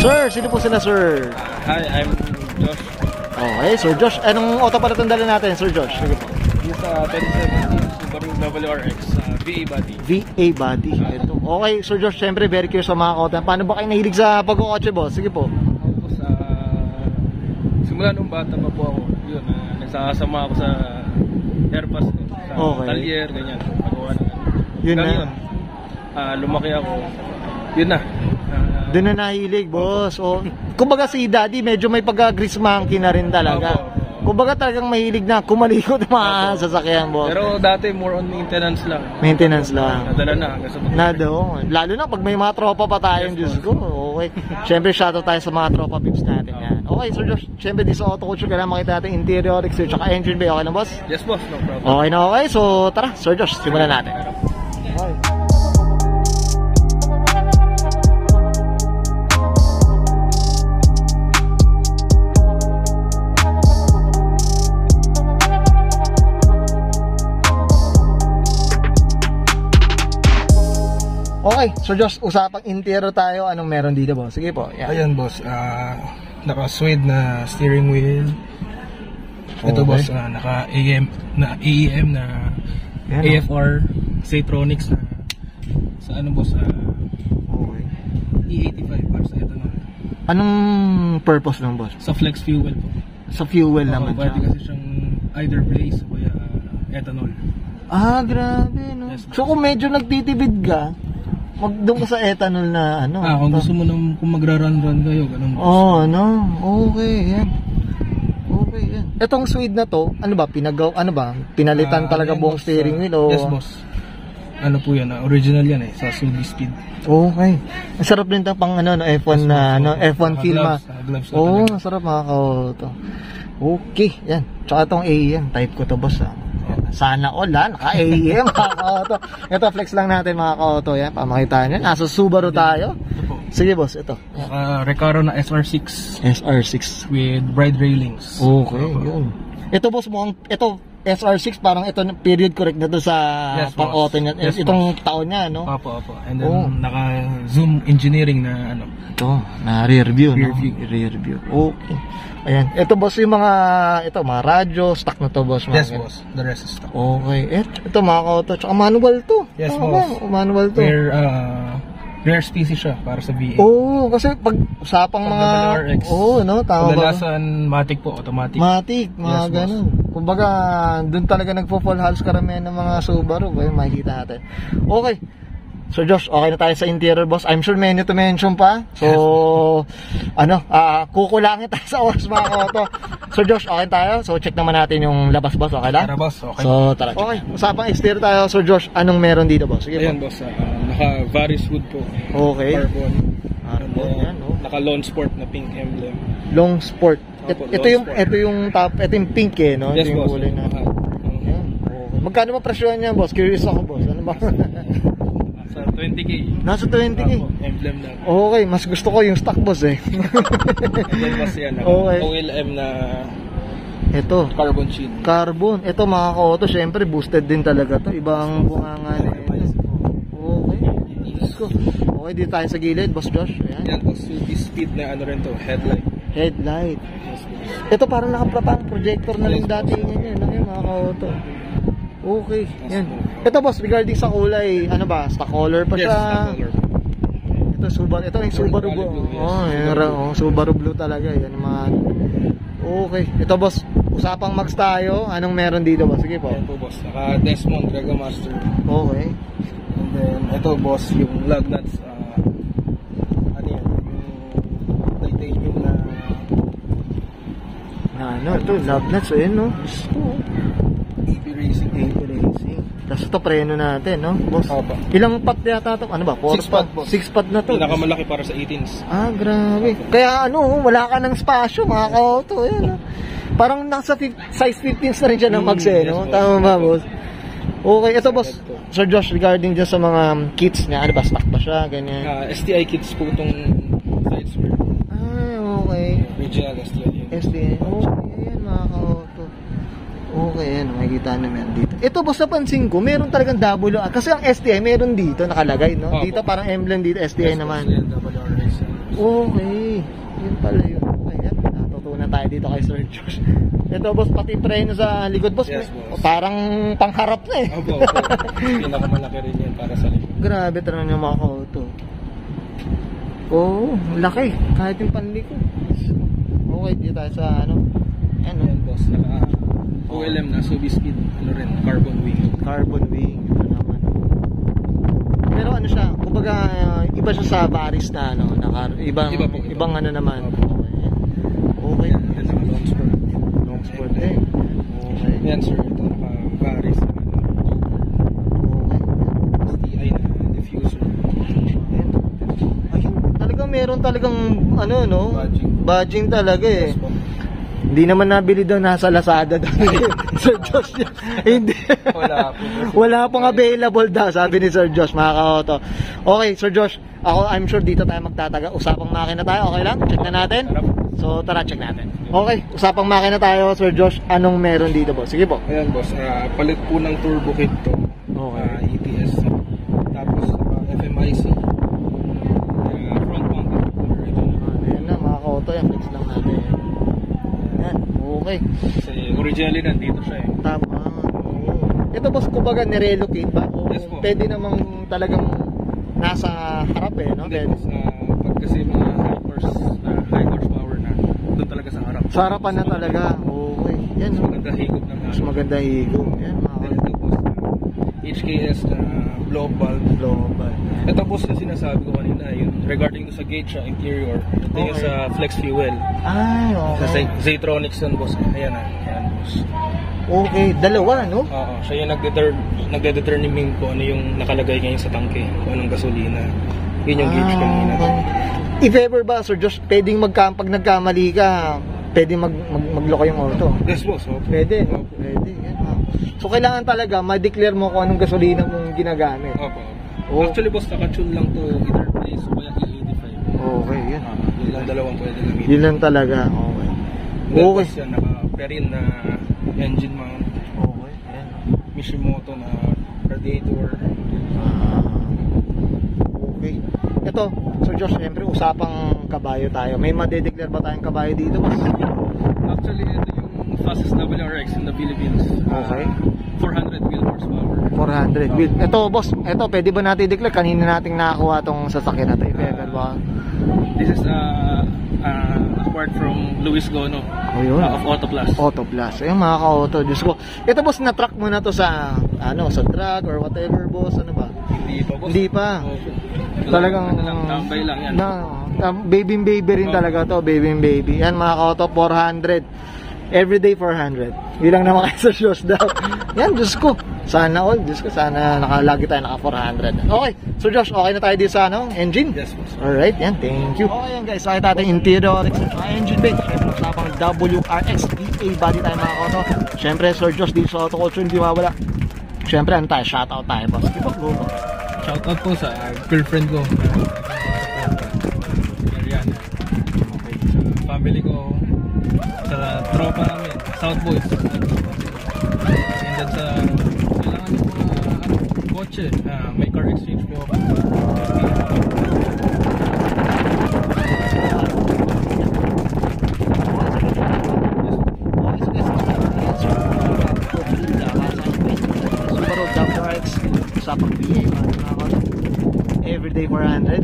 Sir, sino po sila, sir? Hi, I'm Josh. Okay, Sir Josh. Anong auto pala itong dala natin, Sir Josh? Sige po. This 2017 Subaru WRX VA body. VA body. Ito. Okay, Sir Josh, syempre very curious sa mga auto. Paano ba kayo nahilig sa pagkukotse, boss? Sige po. Ako sa simula nung bata pa po ako, yun, nagsasama ako sa airpass ko, sa talyer, ganyan. Pagawa ng yun na. Yun, lumaki ako. Yun na. Doon na nahilig, boss. O, kumbaga si Daddy, medyo may pagka-grease monkey na rin talaga. Kumbaga talagang mahilig na kumalikot mga sasakyan, boss. Pero dati more on maintenance lang. Maintenance lang. Nadala na hanggang sa lalo na pag may mga tropa pa tayong, Diyos ko. Okay. Siyempre, shoutout tayo sa mga tropa pips natin. Yan. Okay, Sir Josh. Siyempre, di sa Auto Culture, kailangan makita natin interior, exterior, tsaka engine bay. Okay na, boss? Yes, boss. No problem. Okay na, okay. So, tara, Sir Josh, simulan natin. Okay. Okay, so just usapang interior tayo. Anong meron dito, boss? Sige po. Yan. Ayan, boss. Naka-suede na steering wheel. Ito, boss, naka-AEM na yan, AFR Satronics na sa ano, boss? Okay. E85 para sa ethanol. Anong purpose ng boss? Sa flex fuel po. Sa fuel naman siya. Pwede kasi siyang either blaze o kaya ethanol. Ah, grabe, no? Yes, so kung medyo nagtitibid ka, doon ka sa ethanol na ano. Kung gusto mo nang kung magra-run-run kayo, ganun. Oh, ano? Okay, yan. Okay, yan. Etong suede na to, ano ba, pinalitan talaga buong steering wheel o? Yes, boss. Ano po yan, original yan sa Subi Speed. Okay. Ang sarap din ito pang ano, F1 na, F1 feel ma. Oo, masarap mga ka-auto. Okay, yan. Tsaka itong AEM, type ko to, boss. Sana all, naka-AEM mga ka-auto. Ito, flex lang natin mga ka-auto. Yan, pamakita nyo. Nasa Subaru tayo. Sige, boss, ito. Recaro na SR6. SR6. With bride railings. Okay, yun. Ito, boss, mukhang, ito, SR6, parang ito, period correct na to sa pang-auto niya. Yes, itong taon niya, no? Opo. And then, naka-zoom engineering na ano. Ito, na rear view, rear no? view. Rear view. Okay. Ayan. Ito, boss, yung mga, mga radyo, stock na to, boss. Yes, boss. The rest is stock. Okay. Ito, mga auto. Tsaka manual to. Yes, boss. Manual to. Rare species siya para sa VA. Oo, kasi pag usapang mga WRX. No, tama ba? Kadalasan matic po, automatic. Matic, mga ganun. Kumbaga, doon talaga nagpo-full house karamihan ng mga Subaru, makikita natin. Okay. So Josh, okay na tayo sa interior, boss. I'm sure many to mention pa. So, kukulangin tayo sa oras mga auto. So Josh, okay tayo. So check naman natin yung labas, boss. Okay lang? Tara, boss. Okay. So, tara. Okay, usapang exterior tayo. So Josh, anong meron dito, boss? Sige. Ayan, boss. Naka-Varis wood po. Okay. Carbon. Yan, Naka-Long Sport na pink emblem. Long Sport. Ito yung pink no? Yes, ito yung boss. kulay na. Okay. Magkano ba presyohan niya, boss? Curious ako, boss. Ano ba? Sa 20K. Nasa 20K. Emblem lang. Okay, mas gusto ko yung stock, boss eh. Then boss yan. Okay. OLM na ito. carbon sheen. Carbon. Ito mga ka-auto, syempre boosted din talaga to. Ibang bunganga na ito. Okay. Okay, dito tayo sa gilid, boss Josh. Ayan. Yan, boss. Subi Speed na ano rin to, headlight. Headlight. Yes, boss. Ito parang nakapratang projector na rin dati yan. Ano yung mga ka-auto? Okay, yan. Ito, boss, regarding sa kulay, ano ba, stock color pa siya? Yes, stock color. Ito, Subaru. Ito yung Subaru Blue. Subaru Blue talaga. Yan, man. Okay. Ito, boss, usapang max tayo. Anong meron dito, boss? Sige po. Ayan po, boss. Naka-Desmond Dragon Master. Okay. And then, ito, boss, yung lug nuts. Ano yan? Yung titanium na... Ito, lug nuts. Ayan, no? AP Racing. Tapos ito, preno natin, no? Boss, ilang pot yata ito? Ano ba? 6 pot, boss. 6 pot na to. Pinakamalaki para sa 18s. Grabe. Kaya wala ka ng spasyo, mga ka-auto. Ayan, no? Parang nasa size 15s na rin siya ng mags, no? Yes, Tama ba, boss? Okay, ito, boss. Sir Josh, regarding dyan sa mga kits niya, ano ba? Stock ba siya? Ganyan. STI kits po itong side spur. Okay. Original STI. STI. Okay, yan, mga ka-auto. Okay, yan. Makikita naman dito. Ito, boss, napansin ko, meron talagang WR. Kasi ang STI, meron dito nakalagay, no? Dito parang emblem dito, STI naman. Okay. Yun pala yun. Okay, yan. Natutunan tayo dito kay Sir Josh. Ito, boss, pati preno sa likod, boss. Yes, boss. Parang pangharap na eh. Opo. Pinakamalaki rin yan para sa likod. Grabe talaga yung mga auto. Oh, laki. Kahit yung panlikod. Okay, dito tayo sa ano. Ano? Ayan, boss. Naka OLM na, Subi Speed. Ano rin, carbon wing. Carbon wing. Ito naman. Pero ano siya, kumbaga iba siya sa Varis na ano, Iba po. ibang ano naman. Okay. Yan, naka long spur. Long sport eh. Okay. Yan, sir. Ito, naka Varis. STI na diffuser. Ayun, talagang meron talagang ano no, badging talaga eh. Yes, po. Hindi naman nabili daw nasa Lazada daw. Sir Josh. Hindi. Wala po. Wala pong available daw, sabi ni Sir Josh, mga ka-auto. Okay, Sir Josh, I'm sure dito tayo magtataga. Usapang makina tayo, okay lang? Check na natin. So, tara, check natin. Okay, usapang makina tayo, Sir Josh. Anong meron dito, boss? Sige po. Ayan, boss. Palit po ng turbo kit to. Okay. ETS. Tapos, FMIC. Front mounted cooler. Ito na. Ayan na, mga ka-auto. Yan, flex lang natin. Ayan, okay. Kasi originally nandito siya eh. Tama. Ito, boss, kumbaga nirelocate ba? O Yes po. pwede namang talagang nasa harap eh, no? Hindi, boss. Pag kasi mga high horsepower na, doon talaga sa harap. Sa harapan na talaga. Okay. Yan, Mas no? maganda higop ng Mas maganda higop. Yan, mga Then ito, boss. HKS na blow valve. global. Ito, boss, na sinasabi ko kanina, yun, regarding sa gauge sa interior, ito yung Okay. sa flex fuel. Ay, Sa okay. Zaytronics yun, boss. Ayan na. Ayan, boss. Okay, dalawa, no? Oo, siya yung nagdedetermine kung ano yung nakalagay ngayon sa tangke, kung anong gasolina. Yun yung gauge kanina. If ever ba, Sir Josh, pwedeng pag nagkamali ka, pwedeng magloko yung auto. Yes, boss. Opo. Pwede, no? Opo. Pwede, yan. So, kailangan talaga ma-declare mo kung anong gasolina mong ginagamit. Opo. Oh. Actually, boss, nakatune lang to either place o kaya E85. Okay, yan. Yun lang dalawang pwede gamitin. Yun lang talaga, okay. Then, Okay. boss, yan, naka-perin na engine mount, Okay, yan. Mishimoto na radiator. Okay. Ito, Sir Josh, siyempre usapang kabayo tayo. May madedeclare ba tayong kabayo dito, boss? Actually, ito yung fastest WRX in the Philippines. Okay. 400 wheel horsepower. 400 wheel. Ito, boss, ito, pwede ba natin i-declare? Kanina nating nakakuha tong sasakyan na ito. If ever ba? This is acquired from Luis Gono Ayun. of Autoplus. Auto Plus. Ayun, mga ka-auto. Diyos ko. Ito, boss, na-track mo na to sa, sa drag or whatever, boss. Ano ba? Hindi pa, boss. Hindi pa. Opo. Talagang tambay lang yan. Baby rin talaga to, baby. Yan, mga ka-auto, 400. Everyday 400. Bilang naman kayo sa shows daw. Yan, Diyos ko. Sana all. Diyos ko, sana lagi tayo naka 400. Okay. So Josh, okay na tayo dito sa engine? Yes, boss. Alright, yan. Thank you. Okay yan guys. Sakit natin interior. Engine bay. Siyempre, usapang WRX. DA body tayo mga auto. Siyempre, Sir Josh, dito sa Auto Culture, hindi mawala. Siyempre, ano tayo? Shoutout tayo, boss. Keep up, go. Shoutout po sa girlfriend ko. Mariana. Okay. Sa family ko. Sa tropa namin. South Boys. And then sa kailangan ng mga kotse. May car exchange po ako. Subaru WRX. Usapang BA. Everyday 400.